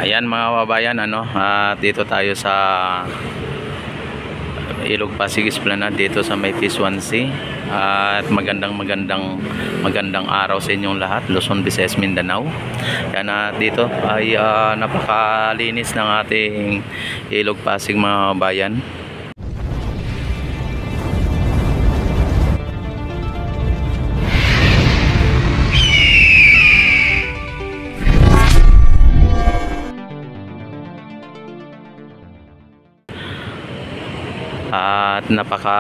Ayan mga kababayan, dito tayo sa Ilog Pasig Esplanade dito sa may Quezon Sea. At magandang araw sa inyong lahat, Luzon, Visayas, Mindanao. Yan, dito ay napakalinis ng ating Ilog Pasig mga kababayan. At napaka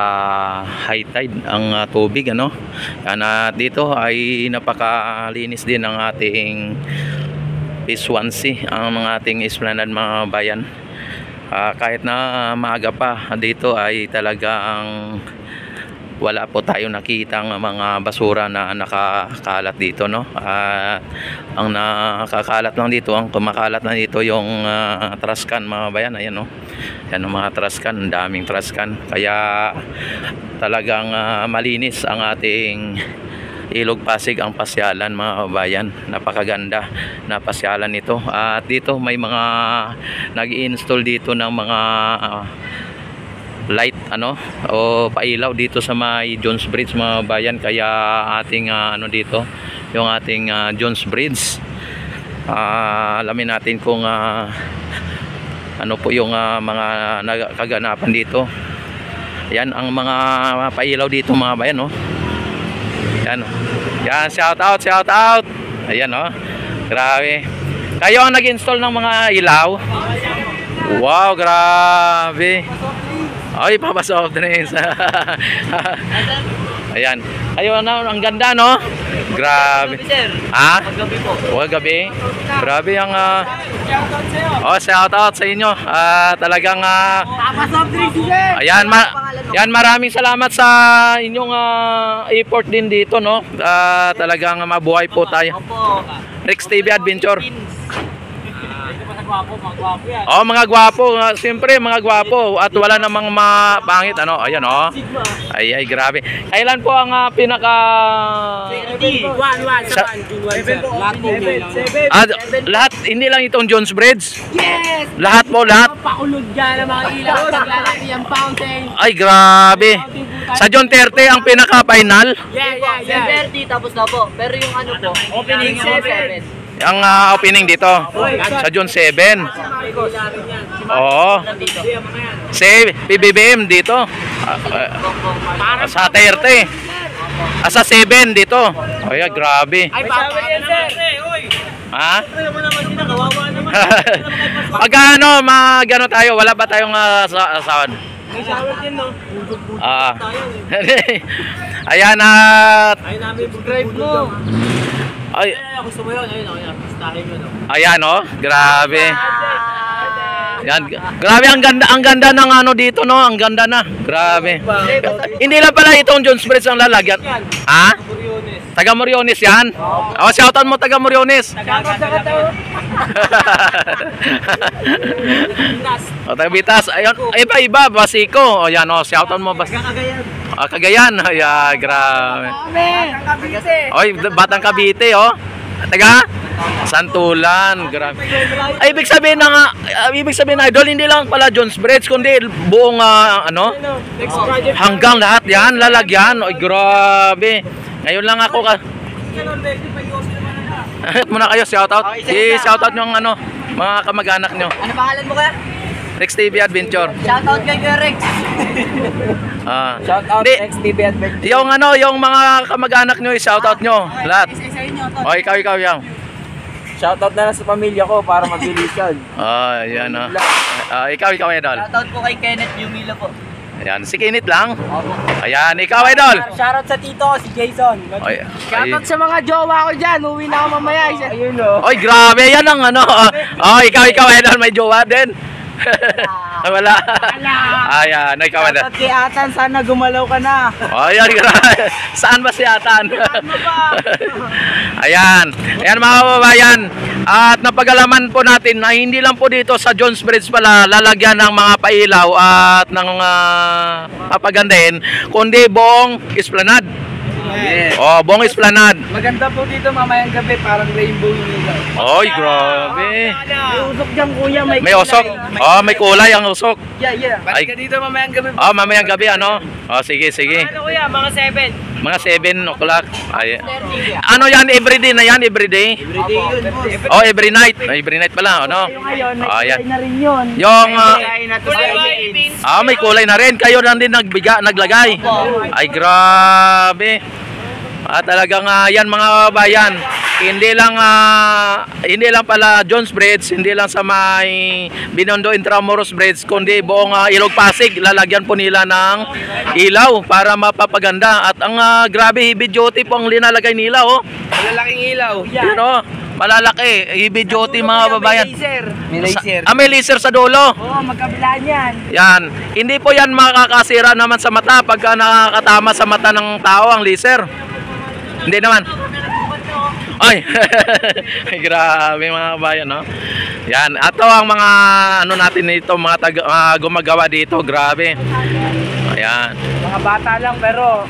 high tide ang tubig, Yan, dito ay napakalinis din ang ating Quezon Sea, ang mga ating esplanade mga bayan. Kahit na maaga pa, dito ay talagang wala po tayo nakitang mga basura na nakakalat dito, ang nakakalat lang dito, ang kumakalat lang dito yung trash can mga bayan. Ayan, yan ang mga trash can, ang daming trash can, kaya talagang malinis ang ating Ilog Pasig, ang pasyalan mga kabayan. Napakaganda na pasyalan nito. At dito may mga nag-i-install dito ng mga light o pailaw dito sa may Jones Bridge mga bayan. Kaya ating dito yung ating Jones Bridge, alamin natin kung ano po yung mga kaganapan dito. Yan ang mga pailaw dito mga bayan, yan, shout out. Ayan, grabe, kayo ang nag-install ng mga ilaw. Wow, grabe. Ay, papasok drinks. Ayan. Ayun, ang ganda, Grabe. Ha? Gabi. Grabe ang shout out sa inyo. Talagang ayan, maraming salamat sa inyong effort din dito, talagang mabuhay po tayo. Rex TV Adventure. Mga gwapo, siyempre mga gwapo at wala namang mapangit, Ayan, ay grabe. Kailan po ang pinaka lahat, hindi lang itong Jones Bridge? Yes! Lahat Pakulod dyan ang mga ilaw, paglalaki yung fountain. Ay grabe. Sa John 30 ang pinaka final? Yeah. 30 tapos na po. Pero yung po, opening 7. Ang opening dito sa June 7. Oo. Si PBBM dito sa 30. Sa 7 dito. Ay, grabe. Ay, Ha? Magano tayo? Wala ba tayong sound? may shower din, Ayan at ay namin subscribe mo. Ay, gusto mo yun, ayun, pistahin mo, Ayan, grabe. Yan, grabe, ang ganda ng dito, ang ganda na. Grabe. Hindi lang pala itong Jones Bridge ang lalagyan. Ha? Taga Moriones yan? Shoutout mo taga Moriones. Taga Bitas. Ayun, iba, Basiko. Yan, shoutout mo Cagayan. Ay, grabe. Oy, Batang Cavite, Taga Santulan, grabe. Ay, ibig sabihin idol, hindi lang pala Jones Bridge kundi buong hanggang lahat yan lalagyan. Oy, grabe. Ngayon lang ako muna kayo, shoutout. I-shoutout nyo ang mga kamag-anak nyo. Ano pangalan mo kaya? Rex TV Adventure. Shoutout kay Rex. Shoutout Rex TV Adventure. Yung mga kamag-anak nyo, i-shoutout nyo lahat. O, ikaw yan. Shoutout na lang sa pamilya ko para mabilisan. Yan. Ikaw idol. Shoutout po kay Kenneth Yumila po. Ayan, si Kinit lang. Ayan, ikaw idol. Shoutout sa tito ko, si Jason. Shoutout sa mga jowa ko dyan. Uwi na ako mamaya. Ayun, Oy, grabe, yan ang ikaw idol, may jowa din. Wala. Ayan, ikaw idol. Shoutout kay Atan, sana gumalaw ka na. Ayan, grabe. Saan ba si Atan? Ayan mga kababayan, at napagalaman po natin na hindi lang po dito sa Jones Bridge pala lalagyan ng mga pailaw at ng papagandahin, kundi buong esplanade. Oh, buong esplanade. Maganda po dito mamayang gabi, parang rainbow yung ilaw. Oy, grabe. May usok dyan kuya, May usok. Oh, may kulay ang usok. Yeah. Ay. Balik ka dito mamayang gabi. Oh, mamayang gabi ano? Oh, sige. Ano kuya, mga 7. Mga 7 o'clock. Ay. Ano yan, everyday na yan, everyday? Everyday yun, boss. Oh, every night. Every night pala, ano? Ngayon, may Oh, yan. kulay na rin yun. Yung, Kulay na to sa Philippines. may kulay na rin. Kayo na din naglagay. Ay, grabe. Talagang yan mga bayan. Hindi lang pala Jones Bridge, hindi lang sa may Binondo Intramuros Bridge, kundi buong Ilog Pasig, lalagyan po nila ng ilaw para mapapaganda. At ang grabe, heavy duty po ang linalagay nila, oh. Malalaking ilaw. Yun, oh. Malalaki, heavy duty mga babayan. May laser. May laser sa dulo. Oo, magkabilaan yan. Yan. Hindi po yan makakasira naman sa mata pagka nakakatama sa mata ng tao ang laser. Hindi naman. Ay, ay grabe mga kabayan, no? Yan, ato ang mga ano natin dito, mga gumagawa dito, grabe. Ayan. Mga bata lang pero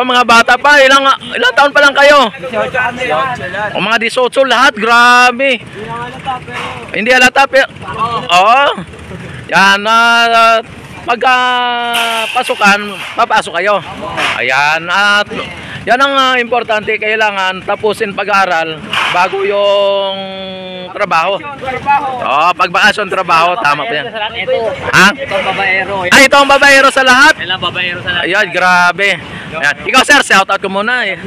Mga bata pa, ilang taon pa lang kayo? 18 ano yan. Mga 18 lahat, grabe. Hindi halata pero yan, pagka pasukan, papasok kayo. Ayan, at yan ang importante, kailangan tapusin pag-aaral bago yung trabaho. Pag bakasyon trabaho, tama po yan. Ha? Itong babaero. Ito ang babaero sa lahat? Ilang babaero sa lahat. Ayan, grabe. Ayan. Ikaw sir, shout out ko muna eh.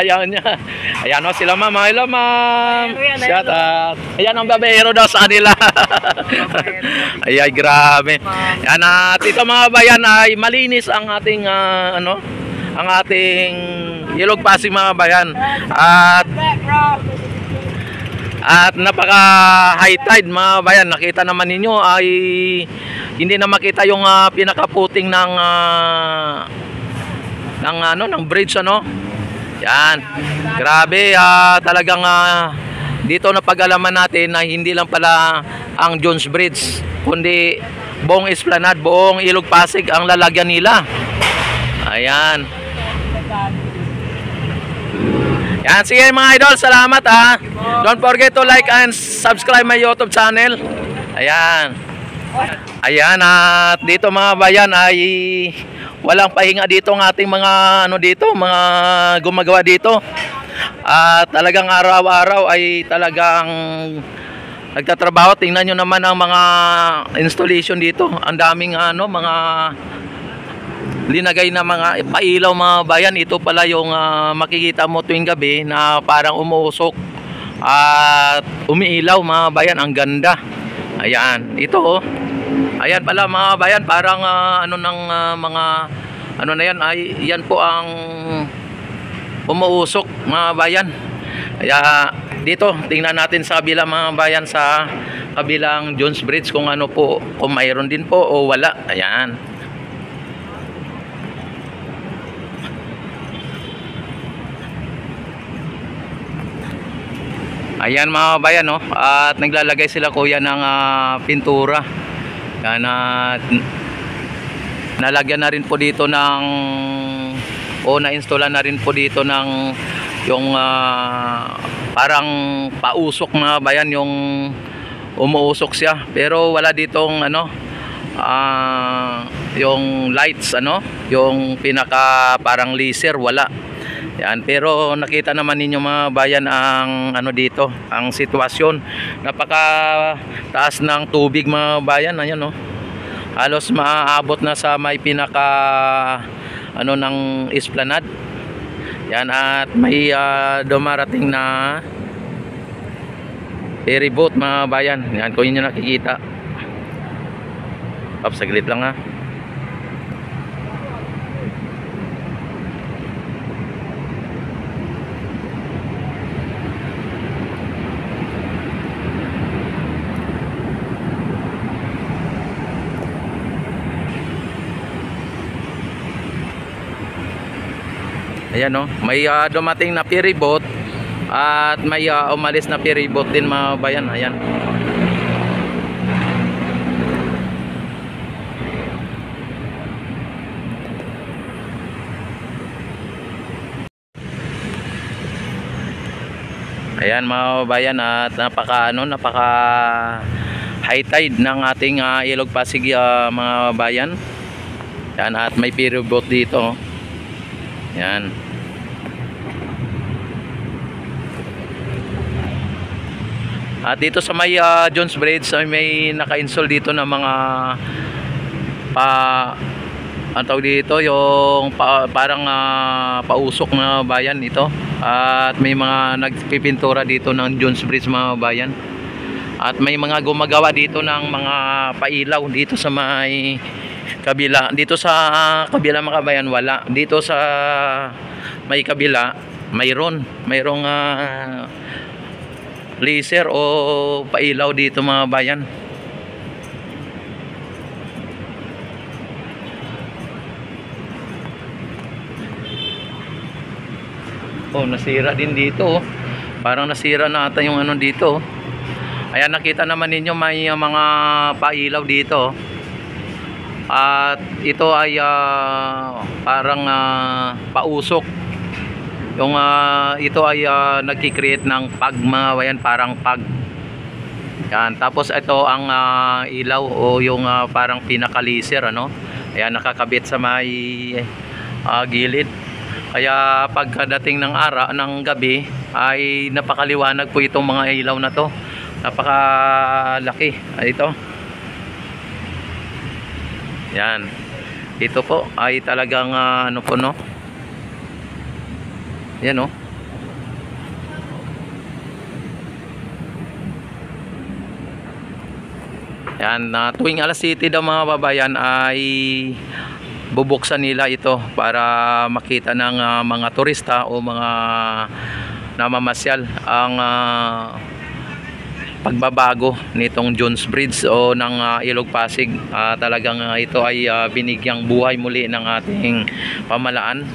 Ayaw niya. Ayan o, sila ma'am. Hello ma'am. Shout out. Ayan ang babaero daw sa kanila. Ayan, grabe. Ayan, at ito mga bayan ay malinis ang ating ang ating Ilog Pasig mga bayan. At napaka high tide mga bayan. Nakita naman ninyo ay hindi na makita yung pinakaputing ng bridge ano. Yan. Grabe, talagang dito na pag-alaman natin na hindi lang pala ang Jones Bridge, kundi buong esplanade, buong Ilog Pasig ang lalagyan nila. Ayan. Yan, sige mga idol, salamat ha. Don't forget to like and subscribe my YouTube channel. Ayan. Ayan, at dito mga bayan ay walang pahinga dito ng ating mga mga gumagawa dito. At talagang araw-araw ay talagang nagtatrabaho. Tingnan nyo naman ang mga installation dito. Ang daming mga linagay na mga pailaw mga bayan. Ito pala yung makikita mo tuwing gabi na parang umuusok at umiilaw mga bayan. Ang ganda. Ayan, ito oh. Ayan pala mga bayan, parang mga na yan, ay yan po ang umuusok mga bayan. Kaya dito tingnan natin sa kabila mga bayan, sa kabilang Jones Bridge kung kung mayroon din po o wala. Ayan. Ayan mga bayan, no? At naglalagay sila kuya ng pintura. Yan, nalagyan na rin po dito ng na-installan na rin po dito ng yung parang pausok mga bayan, yung umuusok siya. Pero wala ditong yung lights, yung pinaka parang laser, wala. Yan, pero nakita naman ninyo mga bayan ang dito, ang sitwasyon. Napaka taas ng tubig mga bayan. Ayan, no? Halos maaabot na sa may pinaka ng esplanade. Yan, at may dumarating na ferry boat mga bayan. Yan, kung inyo nakikita. Saglit lang ha. Ayan, no? May dumating na ferry boat at may umalis na ferry boat din mga bayan. Ayan. Ayan mga kababayan, at napaka high tide ng ating Ilog Pasig mga kababayan. Yan, at may ferry boat dito. Yan. At dito sa may Jones Bridge ay may naka-install dito ng mga ang tawag dito, yung parang pausok na bayan ito. At may mga nagpipintura dito ng Jones Bridge mga bayan. At may mga gumagawa dito ng mga pailaw dito sa may kabila. Dito sa kabila mga kabayan wala. Dito sa may kabila mayroong laser o pailaw dito mga bayan. Oh, nasira din dito. Parang nasira na ata yung ano dito. Ayan, nakita naman ninyo may mga pailaw dito. At ito ay parang pausok. Yung ito ay nagki-create ng pag mga bayan, parang pag. Yan, tapos ito ang ilaw o yung parang pinaka-laser ano. Ayan, nakakabit sa may gilid. Kaya pagkadating ng ng gabi ay napakaliwanag po itong mga ilaw na to. Napakalaki. Ito. Yan. Ito po ay talagang ano po no. Yan o. Yan, tuwing alas 7 daw mga babayan ay bubuksan nila ito para makita ng mga turista o mga namamasyal ang pagbabago nitong Jones Bridge o ng Ilog Pasig. Talagang ito ay binigyang buhay muli ng ating pamalaan.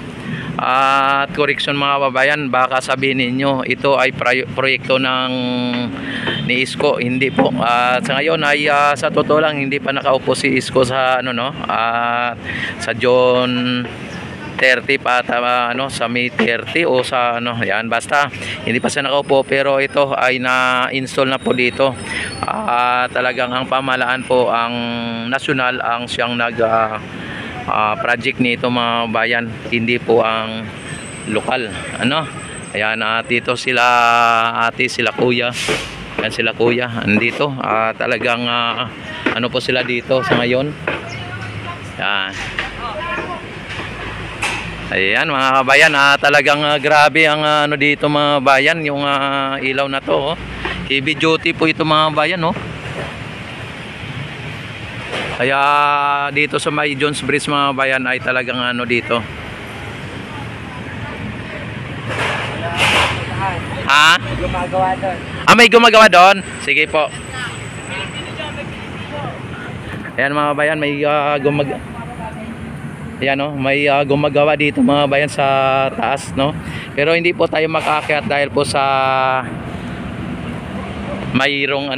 At correction mga babayan, baka sabihin ninyo ito ay proyekto ni Isko. Hindi po. Sa ngayon ay sa totoo lang hindi pa nakaupo si Isko sa sa John 30 pa sa May 30 o sa yan, basta hindi pa siya nakaupo, pero ito ay na-install na po dito. Talagang ang pamahalaan po ang nasyonal ang siyang project nito mga bayan, hindi po ang lokal ayan, dito sila ate, sila kuya, yan sila kuya andito. Talagang po sila dito sa ngayon. Yan. Ayan mga kabayan, talagang grabe ang dito mga bayan, yung ilaw na to. Heavy duty po ito mga bayan. Kaya dito sa may Jones Bridge mga bayan ay talagang dito. Ha? Gumagawa doon. May gumagawa doon? Sige po. Ayan mga bayan, may may gumagawa dito mga bayan sa taas, no? Pero hindi po tayo makaakyat dahil po sa mayroong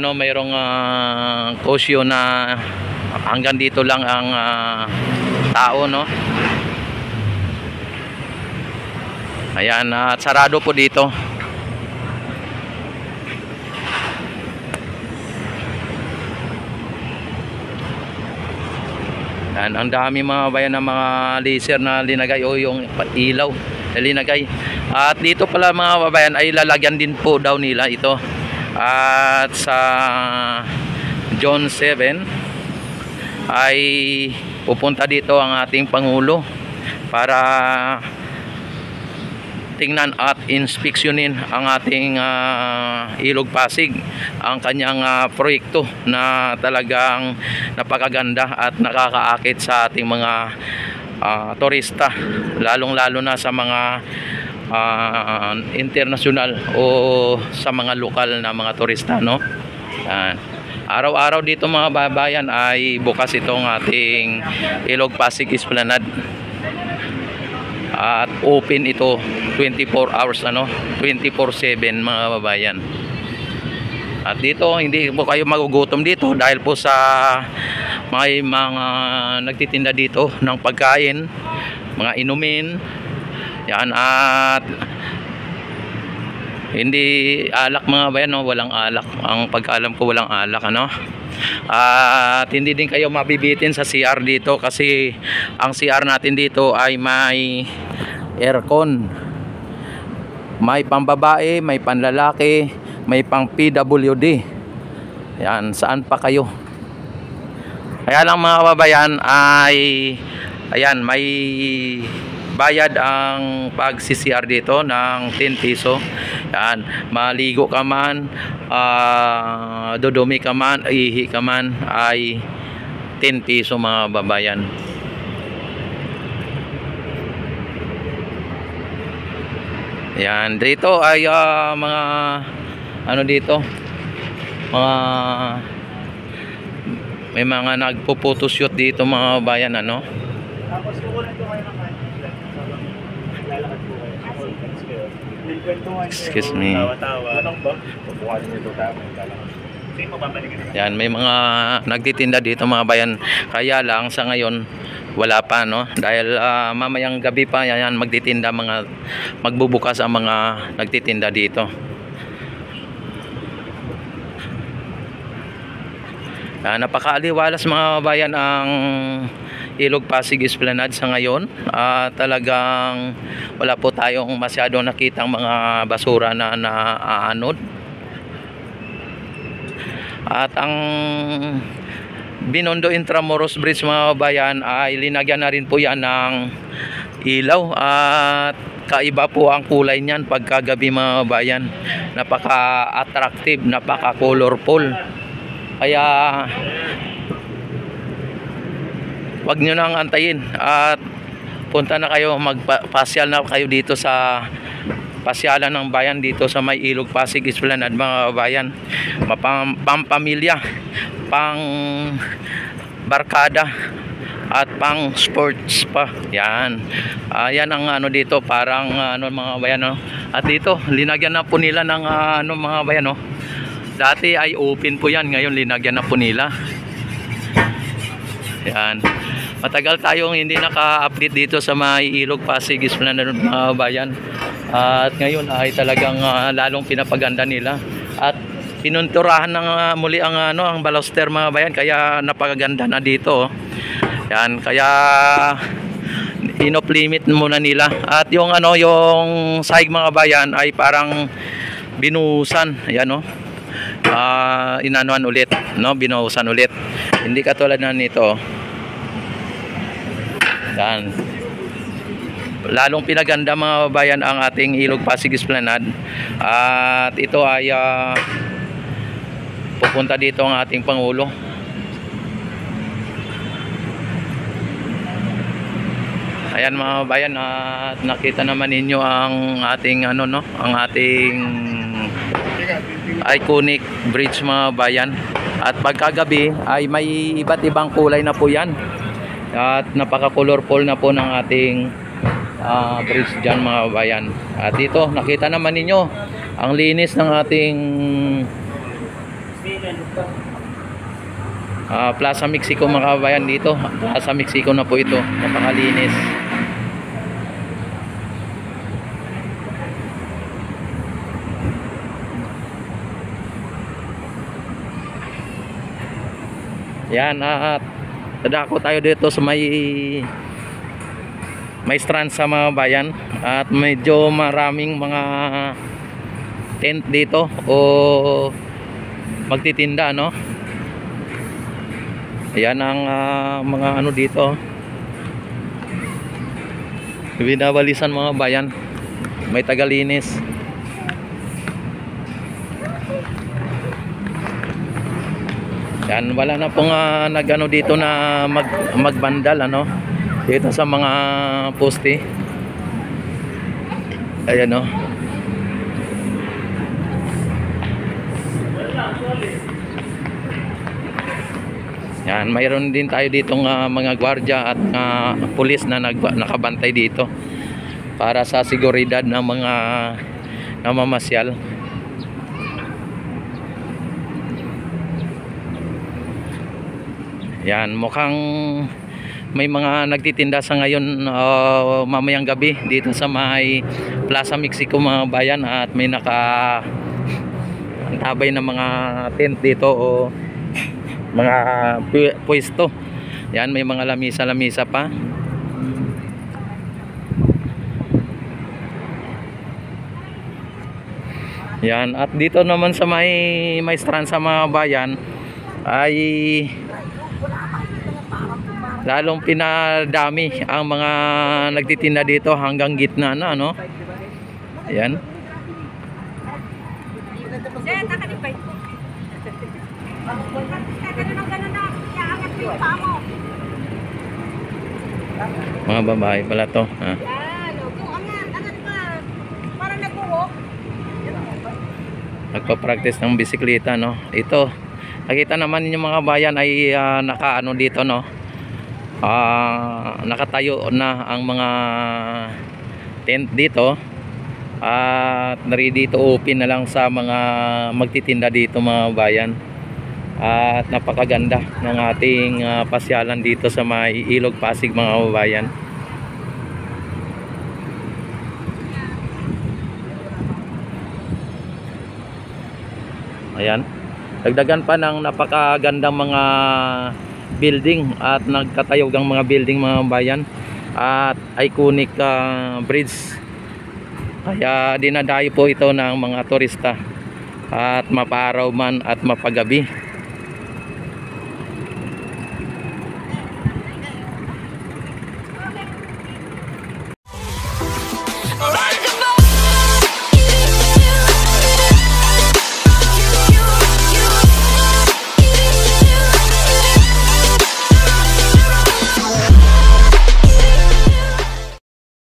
caution na hanggang dito lang ang tao, no? Ayan, at sarado po dito. Yan, ang dami mga bayan ng mga laser na linagay o yung ilaw na linagay. At dito pala mga babayan ay lalagyan din po daw nila ito. At sa John 7 ay pupunta dito ang ating Pangulo para tingnan at inspeksyonin ang ating Ilog Pasig, ang kanyang proyekto na talagang napakaganda at nakakaakit sa ating mga turista, lalong-lalo na sa mga international o sa mga lokal na mga turista, no? Araw-araw dito mga babayan ay bukas itong ating Ilog Pasig Esplanade. At open ito 24 hours 24/7 mga babayan. At dito hindi po kayo magugutom dito dahil po sa may mga nagtitinda dito ng pagkain, mga inumin. Yan, at Hindi alak mga bayan, no? Walang alak. Ang pagkaalam ko walang alak, ano? At hindi din kayo mabibitin sa CR dito kasi ang CR natin dito ay may aircon. May pambabae, may panlalaki, may pang PWD. Yan, saan pa kayo? Kaya lang mga kababayan ay ayan, may bayad ang pag-CCR dito ng 10 piso. Yan, maligo ka man, dudumi ka man, ihi ka man, ay 10 piso mga kababayan. Yan, dito ay mga ano dito, mga may mga nagpo-photoshoot dito mga kababayan, ano. Tapos kukulan ko kayo ng lalakad po kayo. Excuse me. Tawa-tawa. Anong ba? Pupukanin nito tayo. Yan, may mga nagtitinda dito mga bayan. Kaya lang sa ngayon wala pa, no, dahil mamayang gabi pa yan magtitinda, magbubukas ang mga nagtitinda dito. Napakaaliwalas mga bayan ang Ilog Pasig Esplanade sa ngayon. Talagang wala po tayong masyadong nakitang mga basura na naaanod. At ang Binondo Intramuros Bridge mga kabayan ay linagyan na rin po yan ng ilaw at kaiba po ang kulay niyan pagkagabi mga kabayan. Napaka-attractive, napaka-colorful. Kaya wag nyo nang antayin at punta na kayo, magpasyal na kayo dito sa pasyalan ng bayan dito sa may Ilog Pasig Esplanade mga kabayan. Pampamilya, pang barkada at pang sports pa. Yan. Yan ang ano dito, parang ano mga kabayan, no? At dito linagyan na po nila ng ano mga kabayan, no? Dati ay open po yan, ngayon linagyan na po nila. Yan. Matagal tayong hindi naka-update dito sa may Ilog Pasig Esplanade mga kabayan. At ngayon ay talagang lalong pinapaganda nila. At pinunturahan ng muli ang ang baluster mga kabayan, kaya napakaganda na dito. Yan, kaya inoff limit muna nila. At yung yung sahig mga kabayan ay parang binuhusan. Ayan, no. Inanuan ulit, no, binuhusan ulit. Hindi katulad na nito. Yan. Lalong pinaganda mga kabayan ang ating Ilog Pasig Esplanade. At ito ay pupunta dito ang ating Pangulo. Ayan mga kabayan, at nakita naman ninyo ang ating ang ating iconic bridge mga kabayan. At pagkagabi ay may iba't ibang kulay na po yan. At napaka-colorful na po ng ating bridge dyan mga kabayan. At dito nakita naman ninyo ang linis ng ating Plaza Mexico mga kabayan. Dito Plaza Mexico na po ito, napakalinis. Yan, at dadako tayo dito sa may strand sa mga bayan. At medyo maraming mga tent dito o magtitinda, no. Ayan ang mga dito, binabalisan mga bayan, may tagalinis. Yan, wala na pong dito na magbandal dito sa mga poste. Ayan, no. Yan, mayroon din tayo ditong mga gwardiya at pulis na nakabantay dito para sa seguridad ng mga namamasyal. Yan, mukhang may mga nagtitinda sa ngayon mamayang gabi dito sa may Plaza Mexico mga bayan, at may nakatabay na mga tent dito o mga pwesto. Yan, may mga lamisa pa. Yan, at dito naman sa may strand sa mga bayan ay lalong pinadami ang mga nagtitinda dito hanggang gitna na, no? Ayan. Mga babae pala to, ha? Nagpa-practice ng bisikleta, no? Ito, nakita naman ninyo mga bayan ay nakaano dito, no? Nakatayo na ang mga tent dito, at ready to open na lang sa mga magtitinda dito mga bayan. At napakaganda ng ating pasyalan dito sa may Ilog Pasig mga bayan. Ayan, dagdagan pa ng napakagandang mga building at nagkatayogang mga building mga bayan, at iconic bridge. Kaya dinadayo po ito ng mga turista, at maparaw man at mapagabi.